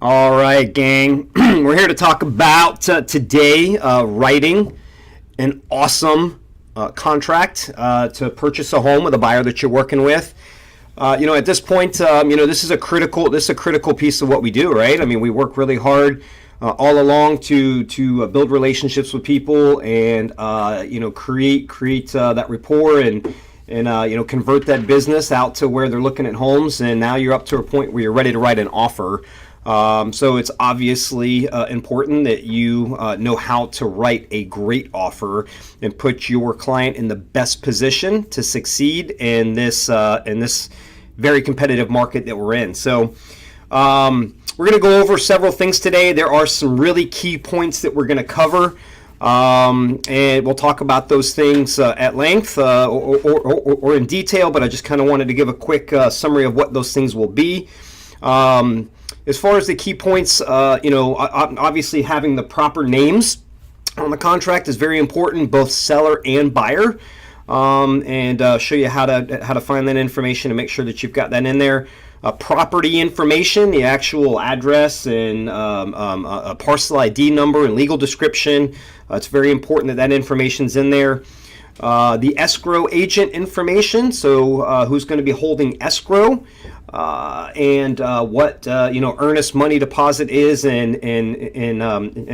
All right, gang. We're here to talk about today writing an awesome contract to purchase a home with a buyer that you're working with. At this point, this is a critical piece of what we do, right? I mean, we work really hard all along to build relationships with people and create that rapport and convert that business out to where they're looking at homes. And now you're up to a point where you're ready to write an offer. So it's obviously important that you know how to write a great offer and put your client in the best position to succeed in this very competitive market that we're in. So we're going to go over several things today. There are some really key points that we're going to cover. And we'll talk about those things at length or in detail, but I just kind of wanted to give a quick summary of what those things will be. As far as the key points, obviously having the proper names on the contract is very important, both seller and buyer, and show you how to find that information and make sure that you've got that in there. Property information, the actual address and a parcel ID number and legal description. It's very important that information's in there. The escrow agent information, so who's going to be holding escrow, and what earnest money deposit is, and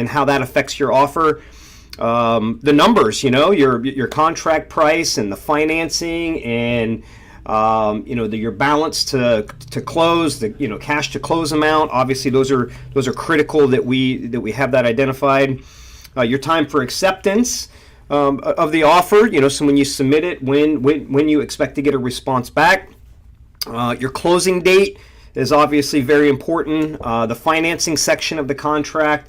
how that affects your offer. The numbers, your contract price and the financing, and your balance to close, the cash to close amount. Obviously, those are critical that we have that identified. Your time for acceptance of the offer, so when you submit it, when you expect to get a response back. Your closing date is obviously very important. The financing section of the contract,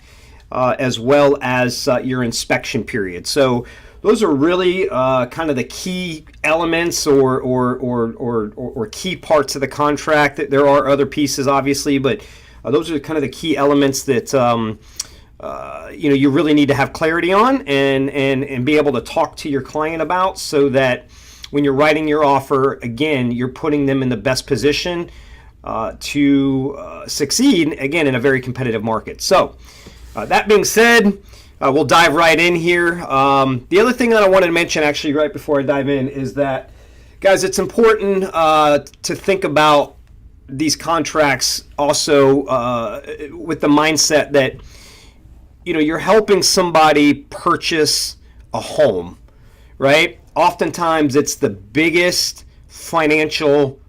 as well as your inspection period. So those are really kind of the key elements or key parts of the contract. There are other pieces, obviously, but those are kind of the key elements that you really need to have clarity on and be able to talk to your client about, so that when you're writing your offer, again, you're putting them in the best position to succeed, again, in a very competitive market. So that being said, we'll dive right in here. The other thing that I wanted to mention, actually, right before I dive in, is that, guys, it's important to think about these contracts also with the mindset that you're helping somebody purchase a home, right? Oftentimes it's the biggest financial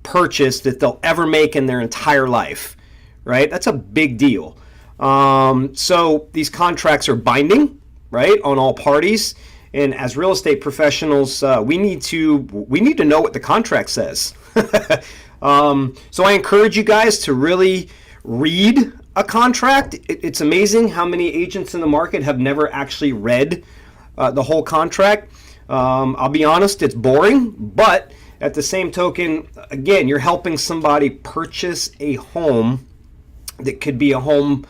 purchase that they'll ever make in their entire life, right? That's a big deal. So these contracts are binding, right, on all parties. And as real estate professionals, we need to know what the contract says. So I encourage you guys to really read a contract. It's amazing how many agents in the market have never actually read the whole contract. I'll be honest, it's boring, but at the same token, again, you're helping somebody purchase a home that could be a home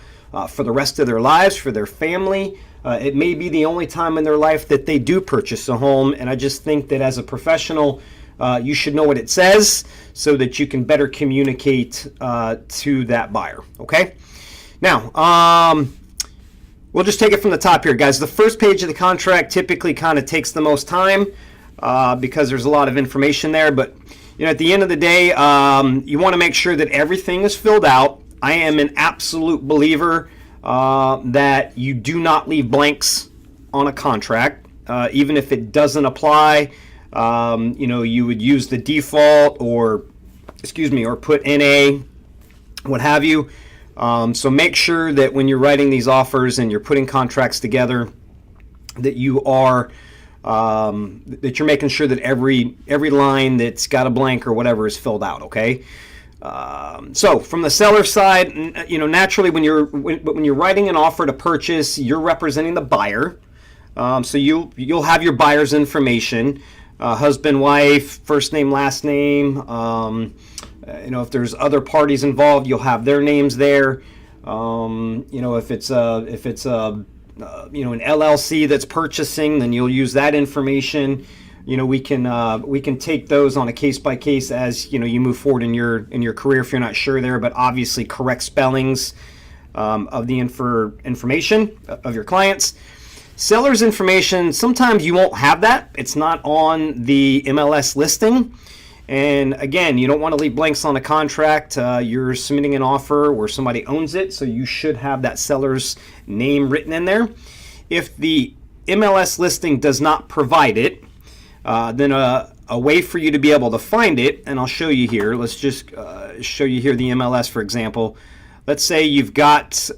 for the rest of their lives, for their family. It may be the only time in their life that they do purchase a home, and I just think that as a professional, you should know what it says so that you can better communicate to that buyer, okay? Now, we'll just take it from the top here, guys. The first page of the contract typically kind of takes the most time because there's a lot of information there. But at the end of the day, you want to make sure that everything is filled out. I am an absolute believer that you do not leave blanks on a contract, even if it doesn't apply. You would use the default or put NA, what have you. So make sure that when you're writing these offers and you're putting contracts together, that you are that you're making sure that every line that's got a blank or whatever is filled out. Okay. So from the seller side, naturally when you're writing an offer to purchase, you're representing the buyer. So you'll have your buyer's information, husband, wife, first name, last name. If there's other parties involved, you'll have their names there. If it's an LLC that's purchasing, then you'll use that information. we can take those on a case by case as you move forward in your career if you're not sure there. But obviously, correct spellings of the information of your clients. Seller's information, sometimes you won't have that. It's not on the MLS listing. And again, you don't want to leave blanks on a contract. You're submitting an offer where somebody owns it, so you should have that seller's name written in there. If the MLS listing does not provide it, then a way for you to be able to find it, and I'll show you here. Let's just show you here the MLS, for example. Let's say you've got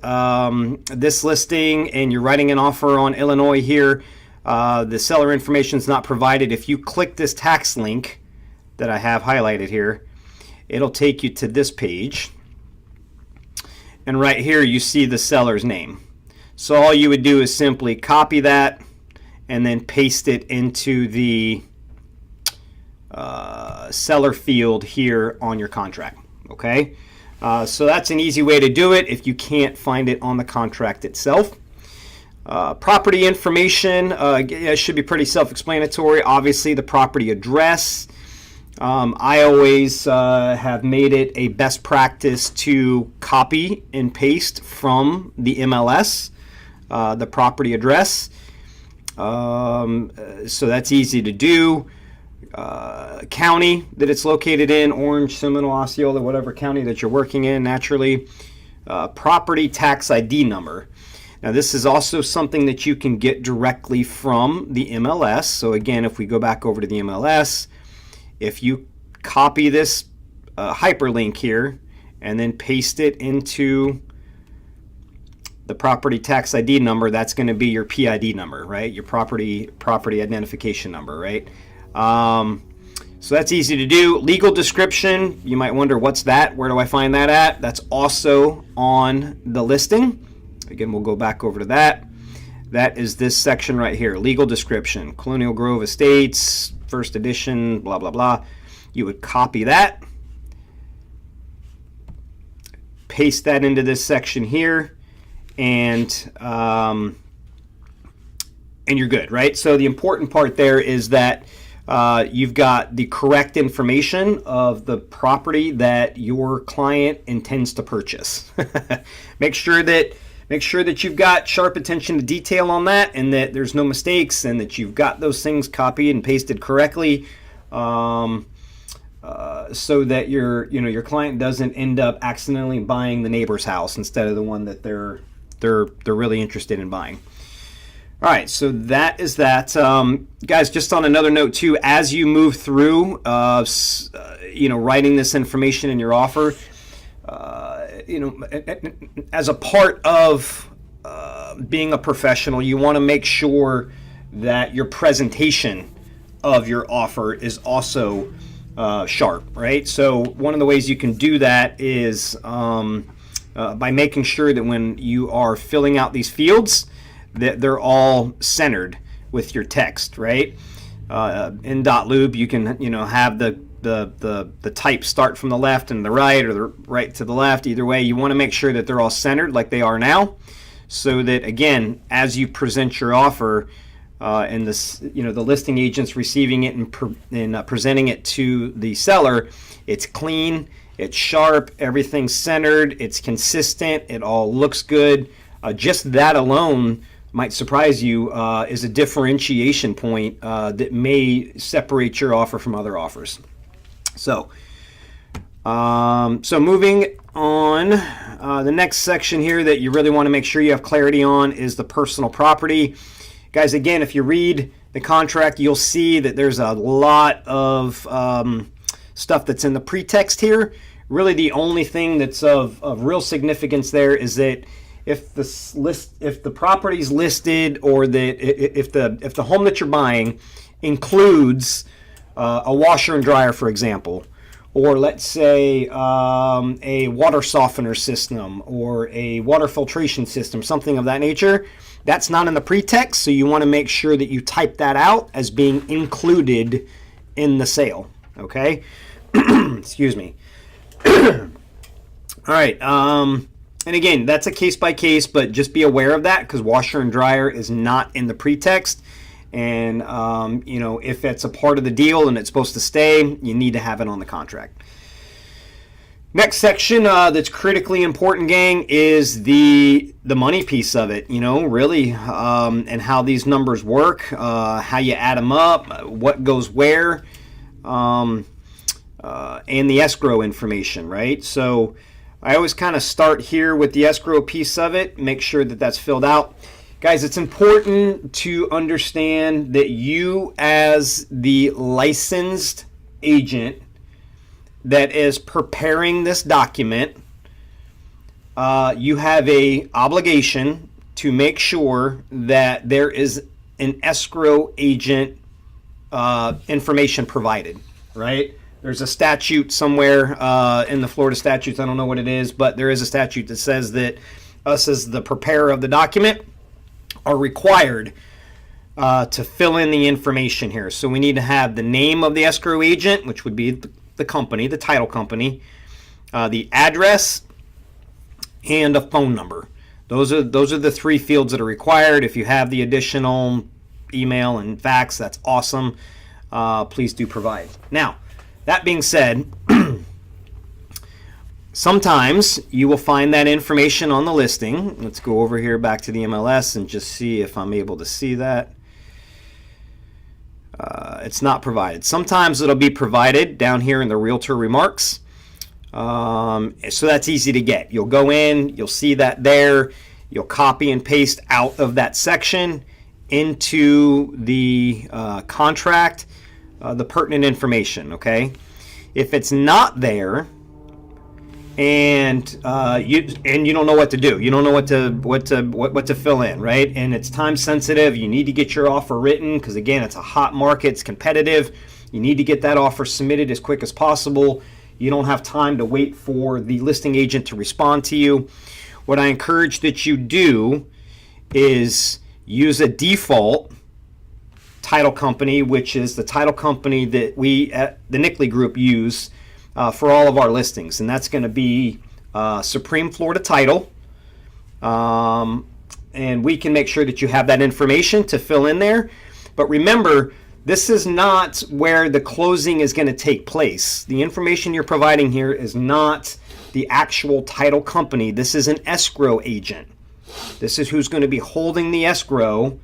this listing and you're writing an offer on Illinois here. The seller information is not provided. If you click this tax link that I have highlighted here, it'll take you to this page. And right here you see the seller's name. So all you would do is simply copy that and then paste it into the seller field here on your contract. Okay, so that's an easy way to do it if you can't find it on the contract itself. Property information should be pretty self-explanatory. Obviously, the property address. I always have made it a best practice to copy and paste from the MLS the property address. So that's easy to do. County that it's located in, Orange, Seminole, Osceola, whatever county that you're working in, naturally. Property tax ID number. Now this is also something that you can get directly from the MLS. So again, if we go back over to the MLS, if you copy this hyperlink here and then paste it into the property tax ID number, that's going to be your PID number, right? Your property identification number, right? So that's easy to do. Legal description, you might wonder, what's that? Where do I find that at? That's also on the listing. Again, we'll go back over to that. That is this section right here, legal description, Colonial Grove Estates, first edition, blah, blah, blah. You would copy that, paste that into this section here, and you're good, right? So the important part there is that you've got the correct information of the property that your client intends to purchase. Make sure that you've got sharp attention to detail on that, and that there's no mistakes, and that you've got those things copied and pasted correctly, so that your client doesn't end up accidentally buying the neighbor's house instead of the one that they're really interested in buying. All right, so that is that. Guys, just on another note too, as you move through, writing this information in your offer, as a part of being a professional, you want to make sure that your presentation of your offer is also sharp, right? So one of the ways you can do that is by making sure that when you are filling out these fields, that they're all centered with your text, right? In .lube, you can have the type start from the left and the right, or the right to the left. Either way, you want to make sure that they're all centered like they are now, so that again, as you present your offer, and this, the listing agent's receiving it and presenting it to the seller, it's clean, it's sharp, everything's centered, it's consistent, it all looks good. Just that alone might surprise you, is a differentiation point that may separate your offer from other offers. So moving on, the next section here that you really want to make sure you have clarity on is the personal property. Guys, again, if you read the contract, you'll see that there's a lot of stuff that's in the pretext here. Really, the only thing that's of real significance there is that if the property's listed, or that if the home that you're buying includes a washer and dryer, for example, or let's say a water softener system or a water filtration system, something of that nature, that's not in the pretext, so you want to make sure that you type that out as being included in the sale, okay? Excuse me. All right, and again, that's a case by case, but just be aware of that, because washer and dryer is not in the pretext. And, if it's a part of the deal and it's supposed to stay, you need to have it on the contract. Next section that's critically important, gang, is the money piece of it, really, and how these numbers work, how you add them up, what goes where, and the escrow information, right? So I always kind of start here with the escrow piece of it, make sure that that's filled out. Guys, it's important to understand that you, as the licensed agent that is preparing this document, you have a obligation to make sure that there is an escrow agent information provided, right? There's a statute somewhere in the Florida statutes, I don't know what it is, but there is a statute that says that us as the preparer of the document are required to fill in the information here. So we need to have the name of the escrow agent, which would be the company, the title company, the address, and a phone number. Those are the three fields that are required. If you have the additional email and fax, that's awesome. Please do provide. Now, that being said, sometimes you will find that information on the listing. Let's go over here back to the MLS and just see if I'm able to see that. It's not provided. Sometimes it'll be provided down here in the realtor remarks. So that's easy to get. You'll go in, you'll see that there. You'll copy and paste out of that section into the contract the pertinent information, okay? If it's not there, and you don't know what to do, you don't know what to fill in, right? And it's time sensitive. You need to get your offer written because, again, it's a hot market, it's competitive. You need to get that offer submitted as quick as possible. You don't have time to wait for the listing agent to respond to you. What I encourage that you do is use a default title company, which is the title company that we at the Nickley Group use for all of our listings, and that's going to be Supreme Florida Title. And we can make sure that you have that information to fill in there. But remember, this is not where the closing is going to take place. The information you're providing here is not the actual title company. This is an escrow agent. This is who's going to be holding the escrow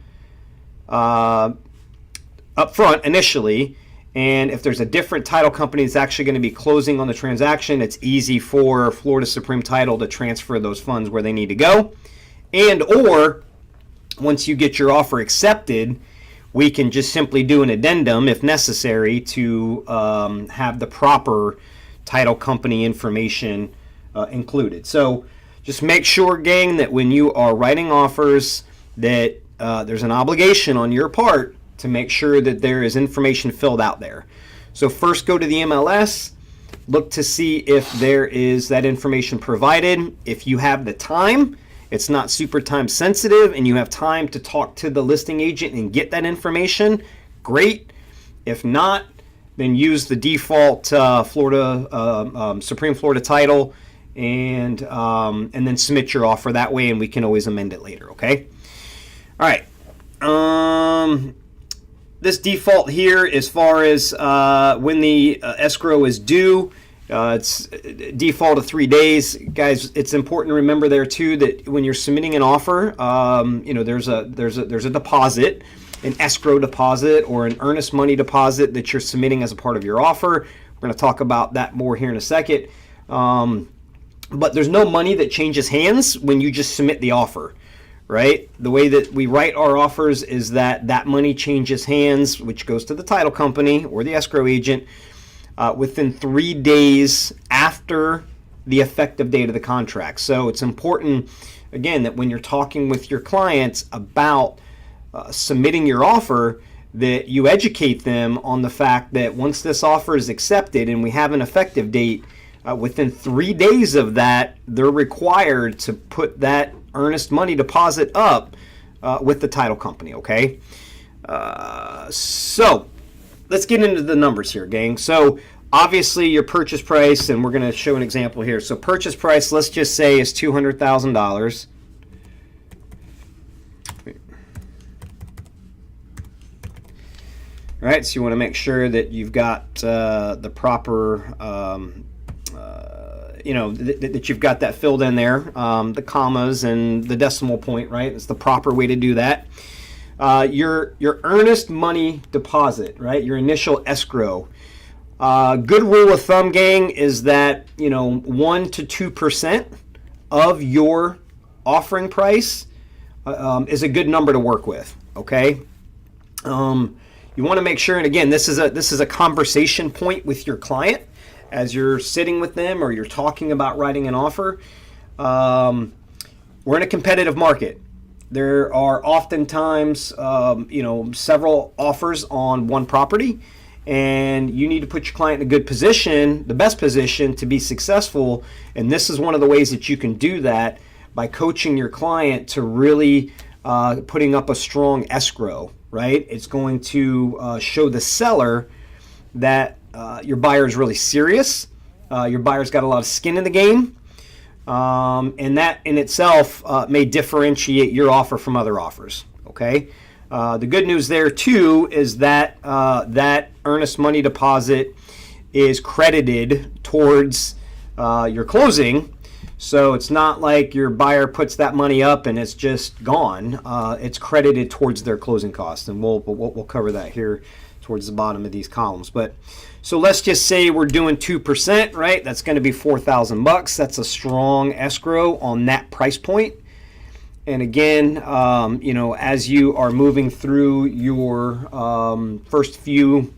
up front initially. And if there's a different title company that's actually going to be closing on the transaction, it's easy for Florida Supreme Title to transfer those funds where they need to go. And or once you get your offer accepted, we can just simply do an addendum if necessary to have the proper title company information included. So just make sure, gang, that when you are writing offers that there's an obligation on your part to make sure that there is information filled out there. So first go to the MLS, look to see if there is that information provided. If you have the time, it's not super time sensitive, and you have time to talk to the listing agent and get that information, great. If not, then use the default Florida Supreme Florida Title and then submit your offer that way, and we can always amend it later, okay? All right. This default here, as far as when the escrow is due, it's default of 3 days. Guys, it's important to remember there too that when you're submitting an offer, there's a deposit, an escrow deposit or an earnest money deposit that you're submitting as a part of your offer. We're going to talk about that more here in a second. But there's no money that changes hands when you just submit the offer. Right? The way that we write our offers is that money changes hands, which goes to the title company or the escrow agent within 3 days after the effective date of the contract. So it's important, again, that when you're talking with your clients about submitting your offer, that you educate them on the fact that once this offer is accepted and we have an effective date, within 3 days of that, they're required to put that earnest money deposit up with the title company, okay? So let's get into the numbers here, gang. So obviously your purchase price, and we're going to show an example here. So purchase price, let's just say, is $200,000. right? So you want to make sure that you've got the proper, that you've got that filled in there, the commas and the decimal point, right? It's the proper way to do that. Your earnest money deposit, right? Your initial escrow. Good rule of thumb, gang, is that 1 to 2% of your offering price is a good number to work with. Okay. You want to make sure, and again, this is a conversation point with your client as you're sitting with them or you're talking about writing an offer. We're in a competitive market. There are oftentimes, several offers on one property, and you need to put your client in a good position, the best position to be successful. And this is one of the ways that you can do that by coaching your client to really putting up a strong escrow, right? It's going to show the seller that your buyer is really serious. Your buyer's got a lot of skin in the game. And that in itself may differentiate your offer from other offers, okay? The good news there too is that that earnest money deposit is credited towards your closing. So it's not like your buyer puts that money up and it's just gone. It's credited towards their closing costs, and we'll cover that here towards the bottom of these columns. But so let's just say we're doing 2%, right? That's going to be $4,000. That's a strong escrow on that price point. And again, as you are moving through your first few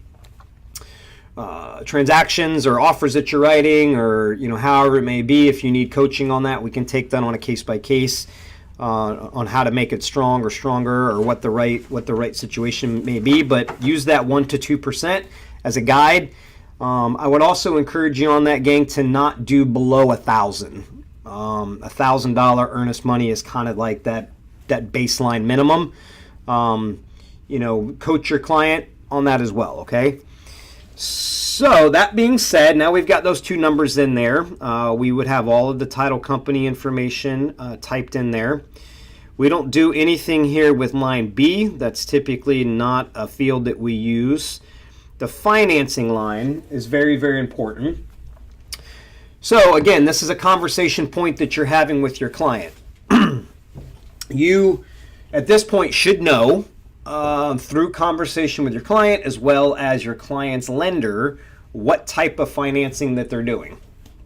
transactions or offers that you're writing, or however it may be, if you need coaching on that, we can take that on a case by case on how to make it strong or stronger, or what the right situation may be. But use that 1 to 2% as a guide. I would also encourage you on that, gang, to not do below $1,000. $1,000 earnest money is kind of like that baseline minimum. Coach your client on that as well, okay? So that being said, now we've got those two numbers in there. We would have all of the title company information typed in there. We don't do anything here with line B. That's typically not a field that we use. The financing line is very, very important. So again, this is a conversation point that you're having with your client. You, at this point, should know through conversation with your client as well as your client's lender what type of financing that they're doing,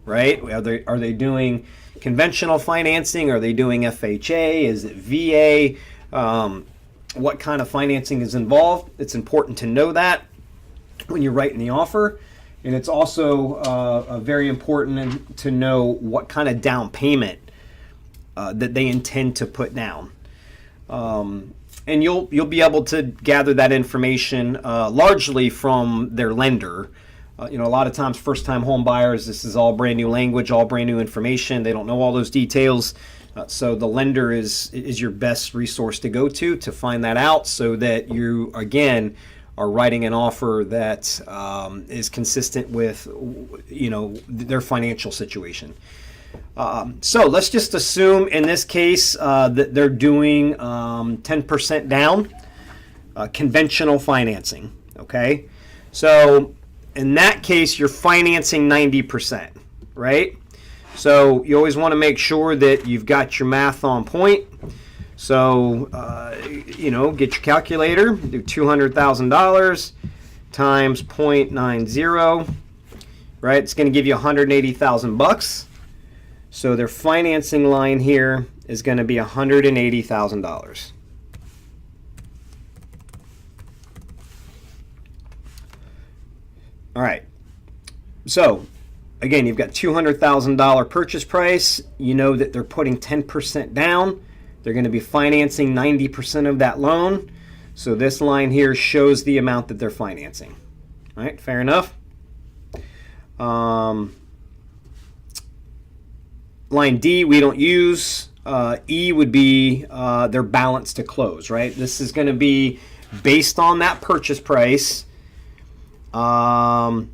right? Are they doing conventional financing? Are they doing FHA? Is it VA? What kind of financing is involved? It's important to know that when you're writing the offer. And it's also very important to know what kind of down payment that they intend to put down. And you'll be able to gather that information largely from their lender. A lot of times first-time home buyers, this is all brand new language, all brand new information. They don't know all those details. So the lender is your best resource to go to find that out, so that you, again, are writing an offer that is consistent with their financial situation. So let's just assume in this case that they're doing 10% down, conventional financing. Okay, so in that case you're financing 90%, right? So you always want to make sure that you've got your math on point. So, get your calculator, do $200,000 times 0.90, right? It's going to give you $180,000. So their financing line here is going to be $180,000. All right. So, again, you've got $200,000 purchase price. You know that they're putting 10% down. They're going to be financing 90% of that loan. So this line here shows the amount that they're financing. All right, fair enough. Line D we don't use. E would be their balance to close, right? This is going to be based on that purchase price. What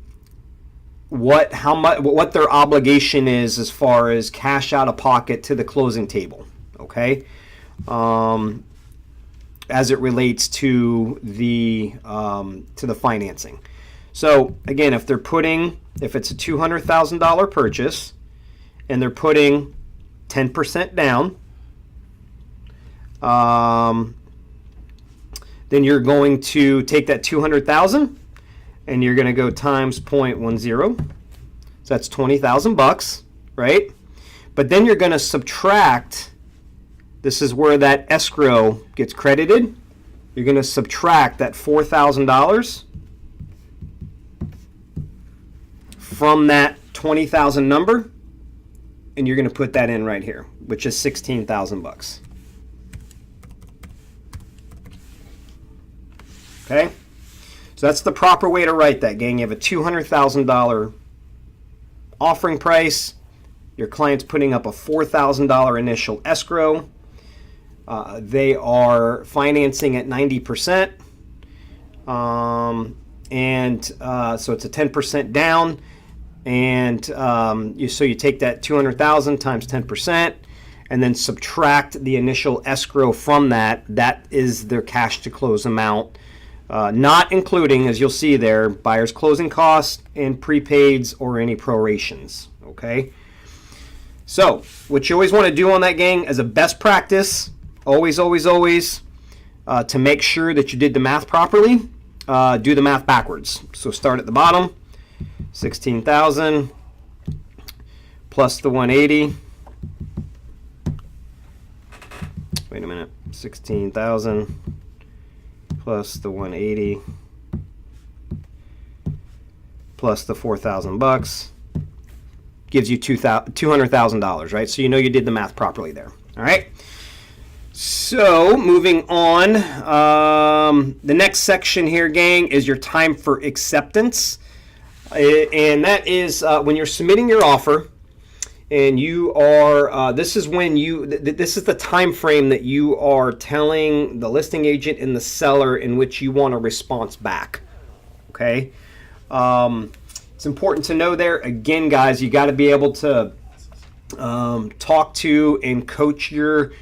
their obligation is as far as cash out of pocket to the closing table. Okay. as it relates to the financing. So again, if it's a $200,000 purchase and they're putting 10% down, then you're going to take that 200,000 and you're going to go times 0.10. So that's $20,000, right? But then you're going to subtract. This is where that escrow gets credited. You're going to subtract that $4,000 from that 20,000 number, and you're going to put that in right here, which is $16,000. Okay? So that's the proper way to write that, gang. You have a $200,000 offering price. Your client's putting up a $4,000 initial escrow. They are financing at 90%. So it's a 10% down. And so you take that 200,000 times 10% and then subtract the initial escrow from that. That is their cash to close amount. Not including, as you'll see there, buyer's closing costs and prepaids or any prorations. Okay. So what you always want to do on that, gang, as a best practice, always, to make sure that you did the math properly, do the math backwards. So start at the bottom, 16,000 plus the 180. Wait a minute, 16,000 plus the 180 plus the $4,000 gives you $200,000, right? So you know you did the math properly there. All right. So moving on, the next section here, gang, is your time for acceptance, and that is when you're submitting your offer, and you are. This is the time frame that you are telling the listing agent and the seller in which you want a response back. Okay. It's important to know there. Again, guys, you got to be able to talk to and coach your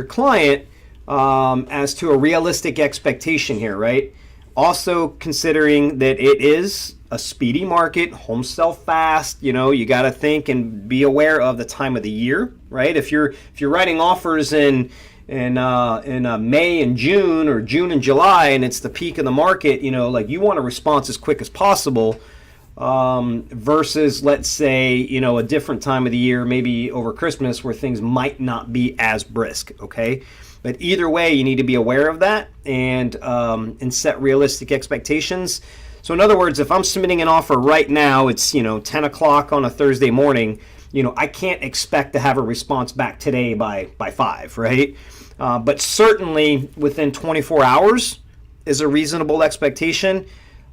client as to a realistic expectation here, right? Also considering that it is a speedy market, homes sell fast. You got to think and be aware of the time of the year, right? If you're writing offers in May and June, or June and July, and it's the peak of the market, you want a response as quick as possible. Versus, let's say, a different time of the year, maybe over Christmas, where things might not be as brisk. Okay, but either way, you need to be aware of that and set realistic expectations. So, in other words, if I'm submitting an offer right now, it's 10 o'clock on a Thursday morning. I can't expect to have a response back today by 5, right? But certainly within 24 hours is a reasonable expectation.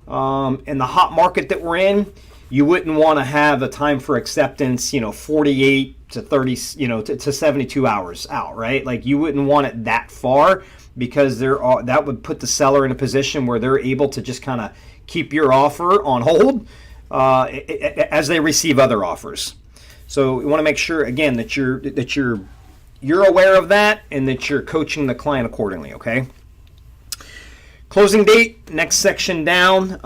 In the hot market that we're in, you wouldn't want to have a time for acceptance, 48 to 30, to 72 hours out, right? Like, you wouldn't want it that far, because that would put the seller in a position where they're able to just kind of keep your offer on hold as they receive other offers. So we want to make sure, again, that you're aware of that and that you're coaching the client accordingly. Okay. Closing date, next section down,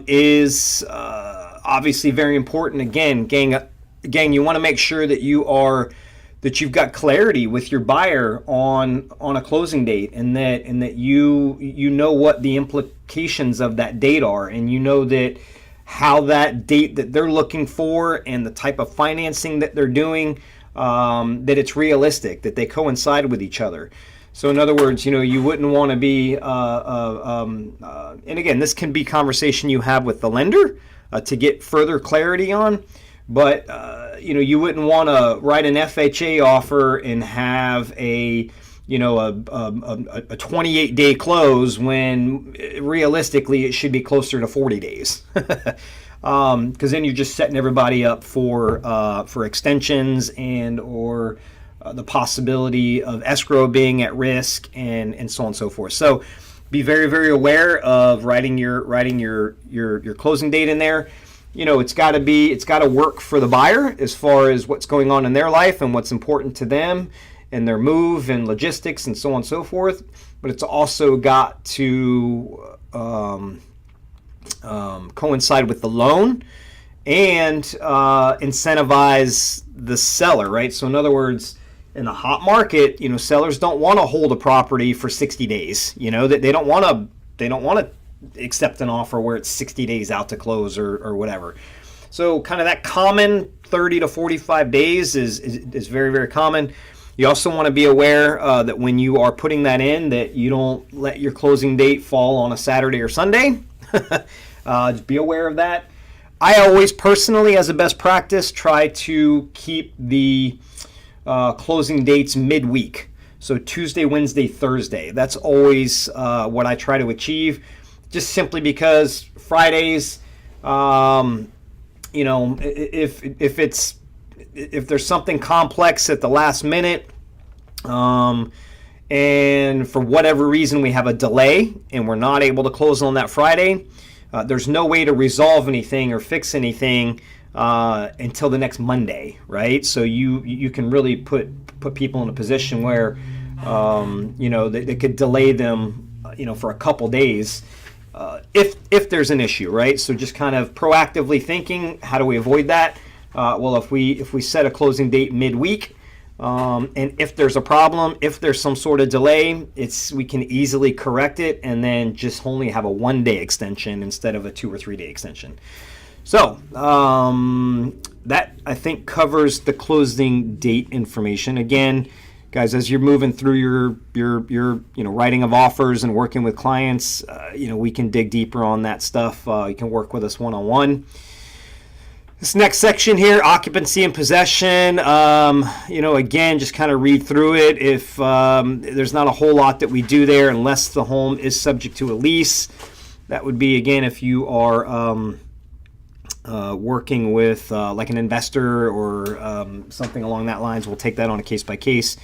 is obviously very important. Again, gang, you want to make sure that you've got clarity with your buyer on a closing date, and that you know what the implications of that date are, and you know that how that date that they're looking for and the type of financing that they're doing, that it's realistic, that they coincide with each other. So in other words, you wouldn't want to be, and again, this can be conversation you have with the lender to get further clarity on, but you wouldn't want to write an FHA offer and have a 28-day close when realistically it should be closer to 40 days. Because then you're just setting everybody up for extensions and or the possibility of escrow being at risk and so on and so forth. So be very, very aware of writing your closing date in there. It's got to work for the buyer as far as what's going on in their life and what's important to them and their move and logistics and so on and so forth. but it's also got to coincide with the loan and incentivize the seller, right? So in other words, in the hot market, sellers don't want to hold a property for 60 days. They don't want to accept an offer where it's 60 days out to close or whatever. So kind of that common 30 to 45 days is very, very common. You also want to be aware that when you are putting that in, that you don't let your closing date fall on a Saturday or Sunday. Just be aware of that. I always personally, as a best practice, try to keep the closing dates midweek. So Tuesday, Wednesday, Thursday. That's always what I try to achieve, just simply because Fridays, if there's something complex at the last minute, and for whatever reason we have a delay and we're not able to close on that Friday, there's no way to resolve anything or fix anything until the next Monday, right? So you can really put people in a position where they could delay them for a couple days if there's an issue, right? So just kind of proactively thinking, how do we avoid that? Well, if we set a closing date midweek, and if there's a problem, if there's some sort of delay, we can easily correct it and then just only have a 1-day extension instead of a 2 or 3 day extension. So that I think covers the closing date information. Again, guys, as you're moving through your writing of offers and working with clients, we can dig deeper on that stuff. You can work with us one-on-one. This next section here, occupancy and possession, again, just kind of read through it. If there's not a whole lot that we do there unless the home is subject to a lease. That would be, again, if you are working with like an investor or something along that lines. We'll take that on a case-by-case.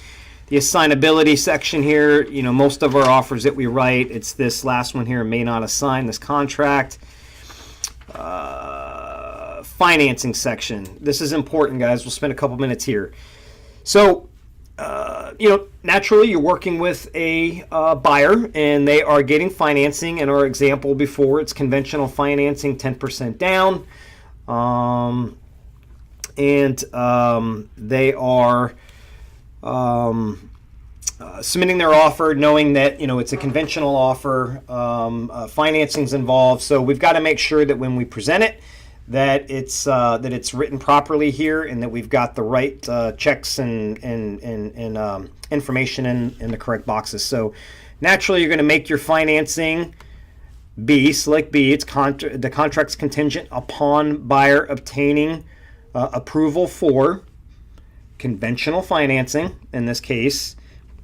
The assignability section here, most of our offers that we write, it's this last one here, may not assign this contract. Financing section. This is important, guys. We'll spend a couple minutes here. So, naturally, you're working with a buyer, and they are getting financing. In our example before, it's conventional financing, 10% down, and they are submitting their offer, knowing that it's a conventional offer. Financing's involved, so we've got to make sure that when we present it, that it's written properly here, and that we've got the right checks and information in the correct boxes. So naturally, you're going to make your financing B, select B. It's the contract's contingent upon buyer obtaining approval for conventional financing. In this case,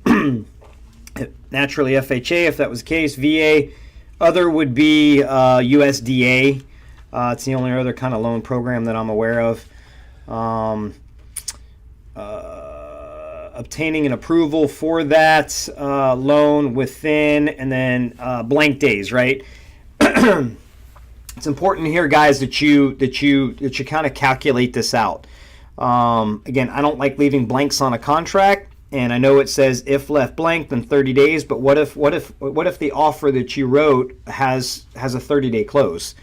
naturally FHA, if that was the case, VA. Other would be USDA. It's the only other kind of loan program that I'm aware of. Obtaining an approval for that loan within, and then blank days, right? It's important here, guys, that you kind of calculate this out. Again, I don't like leaving blanks on a contract, and I know it says if left blank, then 30 days. But what if the offer that you wrote has a 30-day close?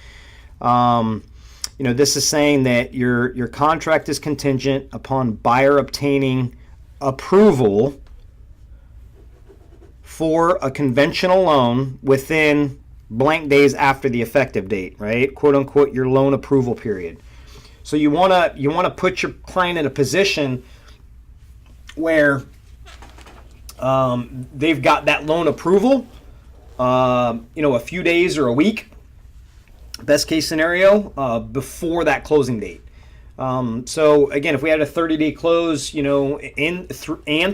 This is saying that your contract is contingent upon buyer obtaining approval for a conventional loan within blank days after the effective date, right? Quote unquote, your loan approval period. So you want to put your client in a position where they've got that loan approval, a few days or a week, best case scenario, before that closing date. So again, if we had a 30-day close,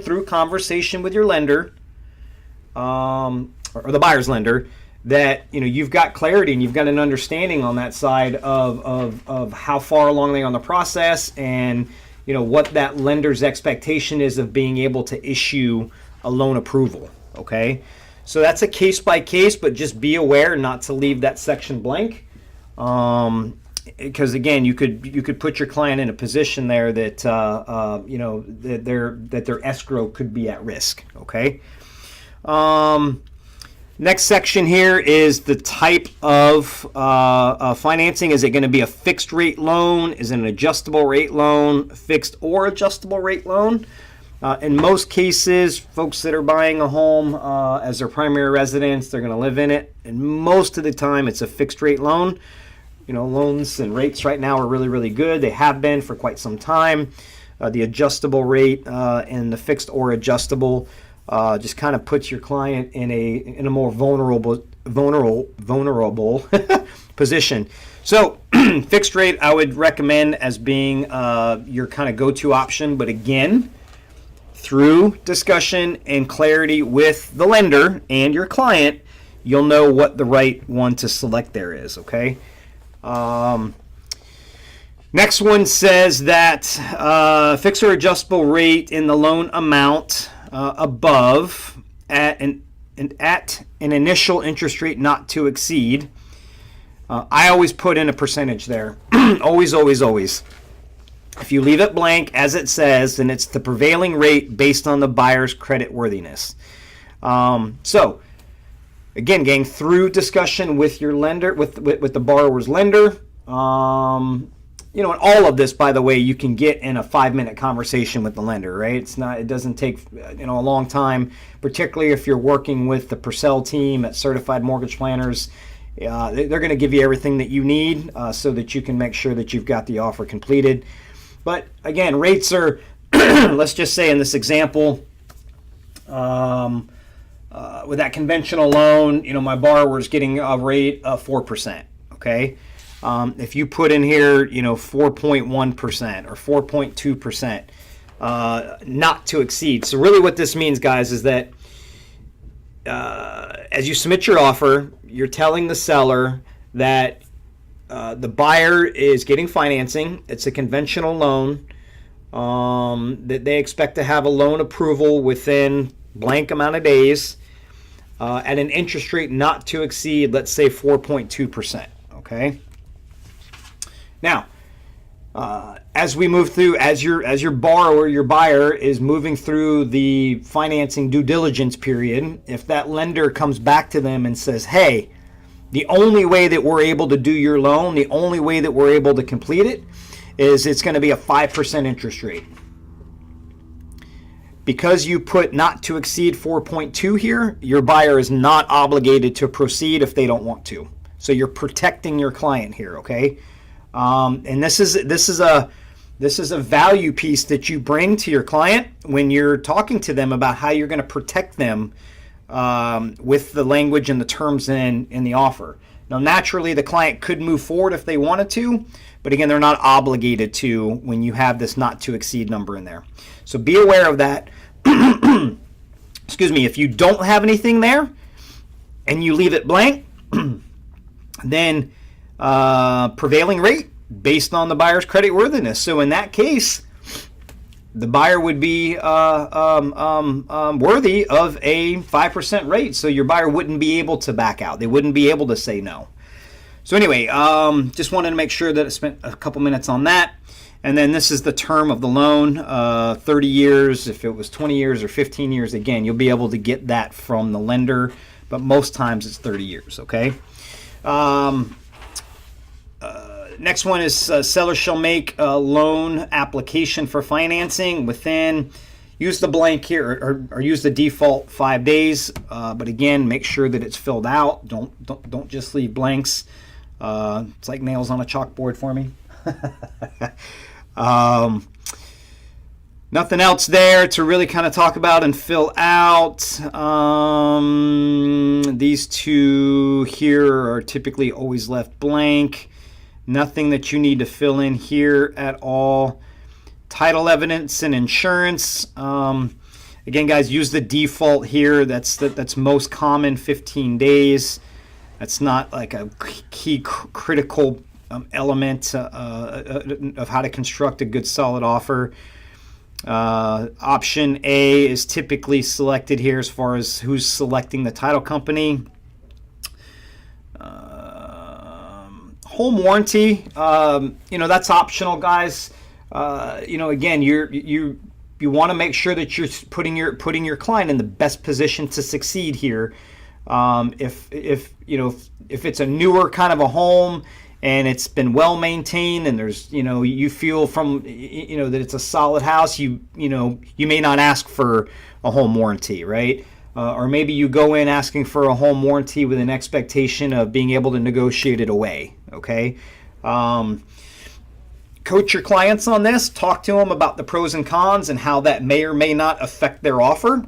through conversation with your lender, or the buyer's lender, that you've got clarity and you've got an understanding on that side of how far along they are on the process, and what that lender's expectation is of being able to issue a loan approval. Okay, so that's a case by case, but just be aware not to leave that section blank. Because again, you could put your client in a position there that that their escrow could be at risk. Okay. Next section here is the type of financing. Is it going to be a fixed rate loan? Is it an adjustable rate loan? Fixed or adjustable rate loan? In most cases, folks that are buying a home as their primary residence, they're going to live in it. And most of the time, it's a fixed rate loan. You know, loans and rates right now are really, really good. They have been for quite some time. The adjustable rate and the fixed or adjustable just kind of puts your client in a more vulnerable position. So fixed rate, I would recommend as being your kind of go-to option. But again, through discussion and clarity with the lender and your client, you'll know what the right one to select there is, okay? Next one says that fixed or adjustable rate in the loan amount above at an initial interest rate not to exceed. I always put in a percentage there. Always, always, always. If you leave it blank, as it says, then it's the prevailing rate based on the buyer's credit worthiness. So, again, gang, through discussion with your lender, with the borrower's lender, you know, and all of this, by the way, you can get in a 5-minute conversation with the lender, right? It doesn't take, you know, a long time, particularly if you're working with the Purcell team at Certified Mortgage Planners. They're going to give you everything that you need so that you can make sure that you've got the offer completed. But again, rates are, let's just say in this example, with that conventional loan, you know, my borrower is getting a rate of 4%, okay? If you put in here, you know, 4.1% or 4.2%, not to exceed. So really what this means, guys, is that as you submit your offer, you're telling the seller that the buyer is getting financing. It's a conventional loan, that they expect to have a loan approval within blank amount of days at an interest rate not to exceed, let's say, 4.2%, okay? Now, as we move through, as your borrower, your buyer is moving through the financing due diligence period, if that lender comes back to them and says, hey, the only way that we're able to do your loan, the only way that we're able to complete it is it's going to be a 5% interest rate. Because you put not to exceed 4.2 here, your buyer is not obligated to proceed if they don't want to. So you're protecting your client here, okay? And this is a value piece that you bring to your client when you're talking to them about how you're going to protect them with the language and the terms in the offer. Now, naturally, the client could move forward if they wanted to, but again, they're not obligated to when you have this not to exceed number in there. So be aware of that. Excuse me. If you don't have anything there and you leave it blank, then prevailing rate based on the buyer's credit worthiness. So in that case, the buyer would be worthy of a 5% rate. So your buyer wouldn't be able to back out. They wouldn't be able to say no. So anyway, just wanted to make sure that I spent a couple minutes on that. And then this is the term of the loan, 30 years. If it was 20 years or 15 years, again, you'll be able to get that from the lender. But most times it's 30 years, okay? Next one is seller shall make a loan application for financing within, use the blank here or use the default 5 days. But again, make sure that it's filled out. Don't just leave blanks. It's like nails on a chalkboard for me. Nothing else there to really kind of talk about and fill out. These two here are typically always left blank. Nothing that you need to fill in here at all. Title evidence and insurance. Again, guys, use the default here. That's most common, 15 days. That's not like a key critical element of how to construct a good solid offer. Option A is typically selected here as far as who's selecting the title company. Home warranty, that's optional, guys. Again, you want to make sure that you're putting your client in the best position to succeed here. If it's a newer kind of a home and it's been well maintained and there's, you feel from, that it's a solid house, you may not ask for a home warranty, right? Or maybe you go in asking for a home warranty with an expectation of being able to negotiate it away, okay? Coach your clients on this. Talk to them about the pros and cons and how that may or may not affect their offer.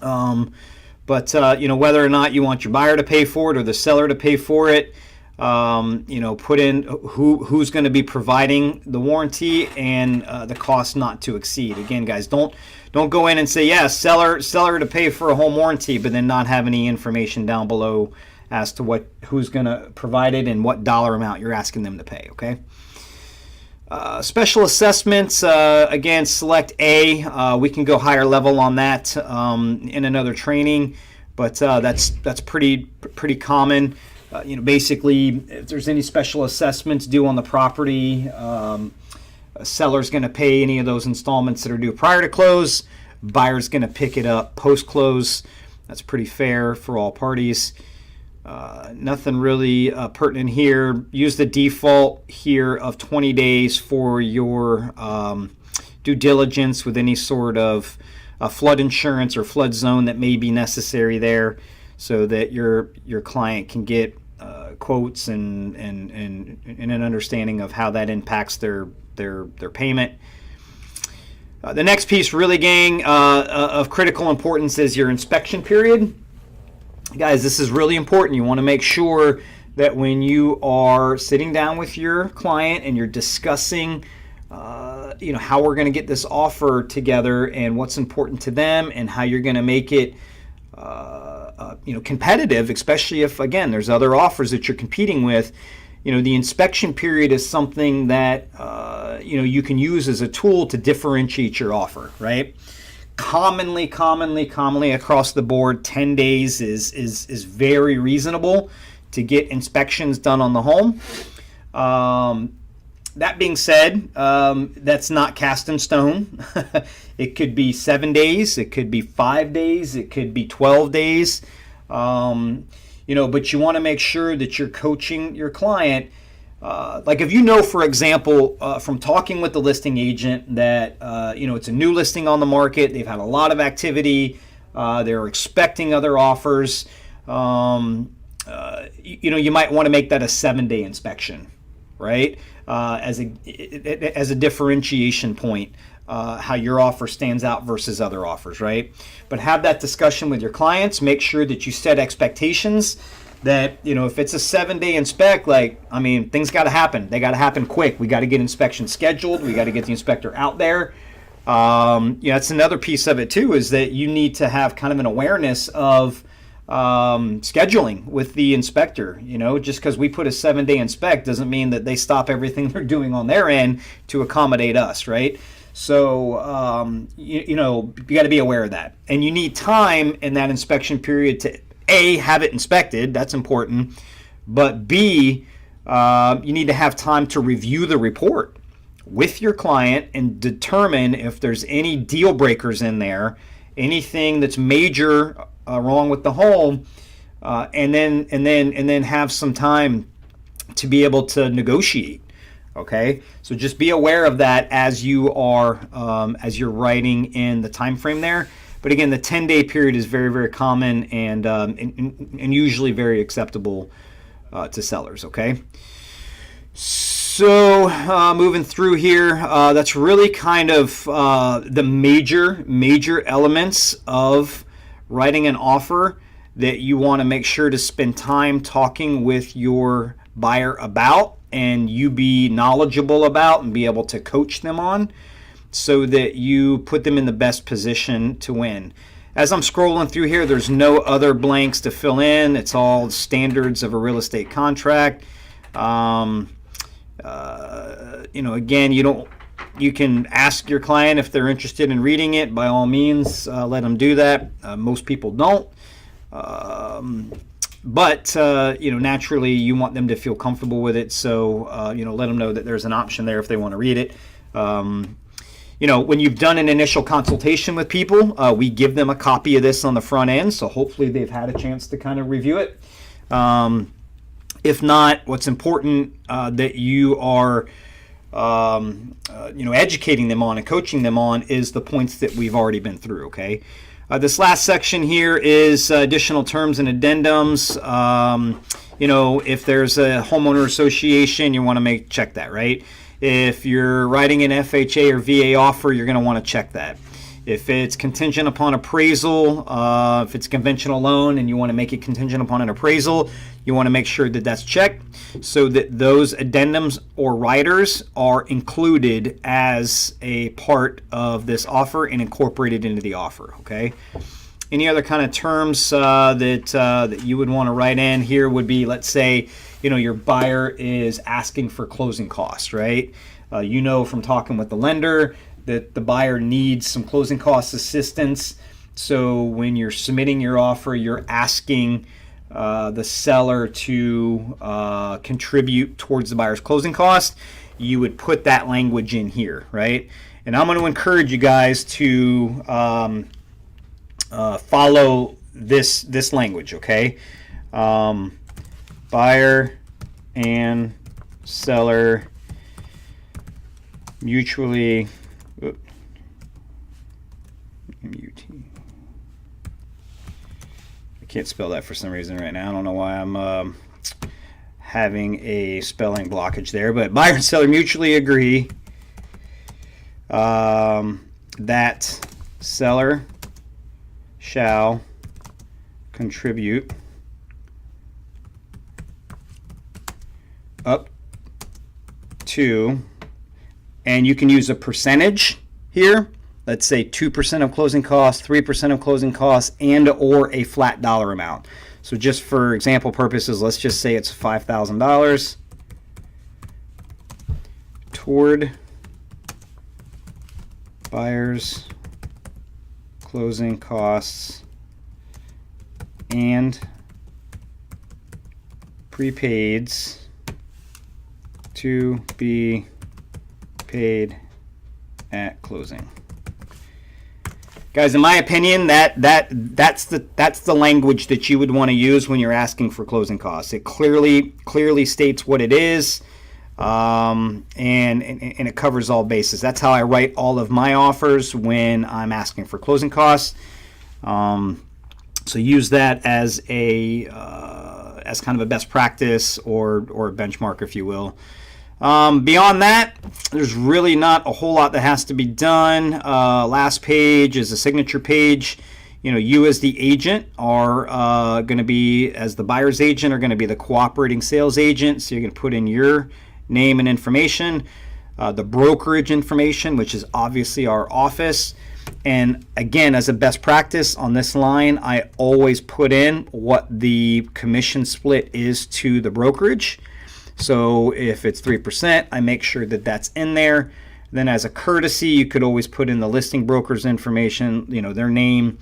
But whether or not you want your buyer to pay for it or the seller to pay for it, put in who's going to be providing the warranty and the cost not to exceed. Again, guys, don't go in and say, yeah, seller to pay for a home warranty, but then not have any information down below as to who's going to provide it and what dollar amount you're asking them to pay. Okay. Special assessments, again, select A. We can go higher level on that in another training, but that's pretty common. Basically, if there's any special assessments due on the property, a seller's going to pay any of those installments that are due prior to close. Buyer's going to pick it up post-close. That's pretty fair for all parties. Nothing really pertinent here. Use the default here of 20 days for your due diligence with any sort of flood insurance or flood zone that may be necessary there, so that your client can get quotes and an understanding of how that impacts their payment. The next piece, really, gang, of critical importance is your inspection period. Guys, this is really important. You want to make sure that when you are sitting down with your client and you're discussing, how we're going to get this offer together and what's important to them and how you're going to make it, competitive, especially if, again, there's other offers that you're competing with. The inspection period is something that, you can use as a tool to differentiate your offer, right? Commonly across the board, 10 days is very reasonable to get inspections done on the home. That being said, that's not cast in stone. It could be 7 days, it could be 5 days, it could be 12 days. But you want to make sure that you're coaching your client. Like if for example, from talking with the listing agent that, it's a new listing on the market, they've had a lot of activity, they're expecting other offers, you might want to make that a 7-day inspection, right? As a differentiation point, how your offer stands out versus other offers, right? But have that discussion with your clients. Make sure that you set expectations that, if it's a 7-day inspect, things got to happen. They got to happen quick. We got to get inspections scheduled. We got to get the inspector out there. That's another piece of it too, is that you need to have kind of an awareness of scheduling with the inspector. Just because we put a 7-day inspect doesn't mean that they stop everything they're doing on their end to accommodate us, right? So, you got to be aware of that. And you need time in that inspection period to, A, have it inspected. That's important. But B, you need to have time to review the report with your client and determine if there's any deal breakers in there, anything that's major wrong with the home, and then have some time to be able to negotiate. Okay, so just be aware of that as you're writing in the time frame there. But again, the 10-day period is very, very common and usually very acceptable to sellers. Okay, so moving through here, that's really kind of the major elements of writing an offer that you want to make sure to spend time talking with your buyer about, and you be knowledgeable about and be able to coach them on, so that you put them in the best position to win. As I'm scrolling through here, there's no other blanks to fill in. It's all standards of a real estate contract. Again, you can ask your client if they're interested in reading it. By all means, let them do that. Most people don't. But naturally, you want them to feel comfortable with it. So, let them know that there's an option there if they want to read it. when you've done an initial consultation with people, we give them a copy of this on the front end, so hopefully they've had a chance to kind of review it. If not, what's important that you are educating them on and coaching them on is the points that we've already been through, okay? This last section here is additional terms and addendums. If there's a homeowner association, you want to check that, right? If you're writing an FHA or VA offer, you're going to want to check that. If it's contingent upon appraisal, if it's a conventional loan and you want to make it contingent upon an appraisal, you want to make sure that that's checked so that those addendums or riders are included as a part of this offer and incorporated into the offer, okay? Any other kind of terms that you would want to write in here would be, let's say, your buyer is asking for closing costs, right? From talking with the lender that the buyer needs some closing cost assistance. So when you're submitting your offer, you're asking the seller to contribute towards the buyer's closing cost. You would put that language in here, right? And I'm going to encourage you guys to follow this language, okay? Buyer and seller mutually I can't spell that for some reason right now. I don't know why I'm having a spelling blockage there, but buyer and seller mutually agree that seller shall contribute up to, and you can use a percentage here. Let's say 2% of closing costs, 3% of closing costs, and or a flat dollar amount. So just for example purposes, let's just say it's $5,000 toward buyer's closing costs and prepaids to be paid at closing. Guys, in my opinion, that's the language that you would want to use when you're asking for closing costs. It clearly states what it is, and it covers all bases. That's how I write all of my offers when I'm asking for closing costs. So use that as as kind of a best practice or a benchmark, if you will. Beyond that, there's really not a whole lot that has to be done. Last page is a signature page. You as the agent are going to be, as the buyer's agent, are going to be the cooperating sales agent. So you're going to put in your name and information, the brokerage information, which is obviously our office. And again, as a best practice on this line, I always put in what the commission split is to the brokerage. So if it's 3%, I make sure that that's in there. Then as a courtesy, you could always put in the listing broker's information, their name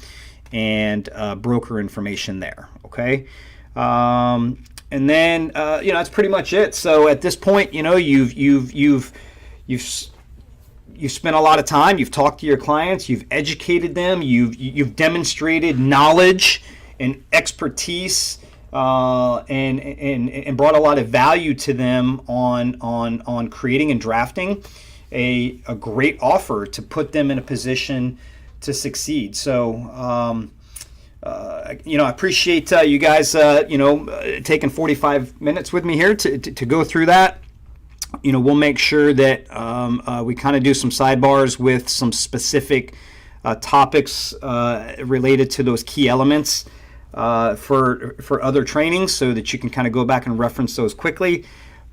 and broker information there, okay? And then, that's pretty much it. So at this point, you've spent a lot of time, you've talked to your clients, you've educated them, you've demonstrated knowledge and expertise, and brought a lot of value to them on creating and drafting a great offer to put them in a position to succeed. So I appreciate you guys taking 45 minutes with me here to go through that. We'll make sure that we kind of do some sidebars with some specific topics related to those key elements for other trainings, so that you can kind of go back and reference those quickly.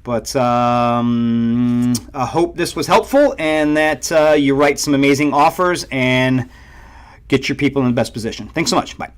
But I hope this was helpful and that you write some amazing offers and get your people in the best position. Thanks so much. Bye.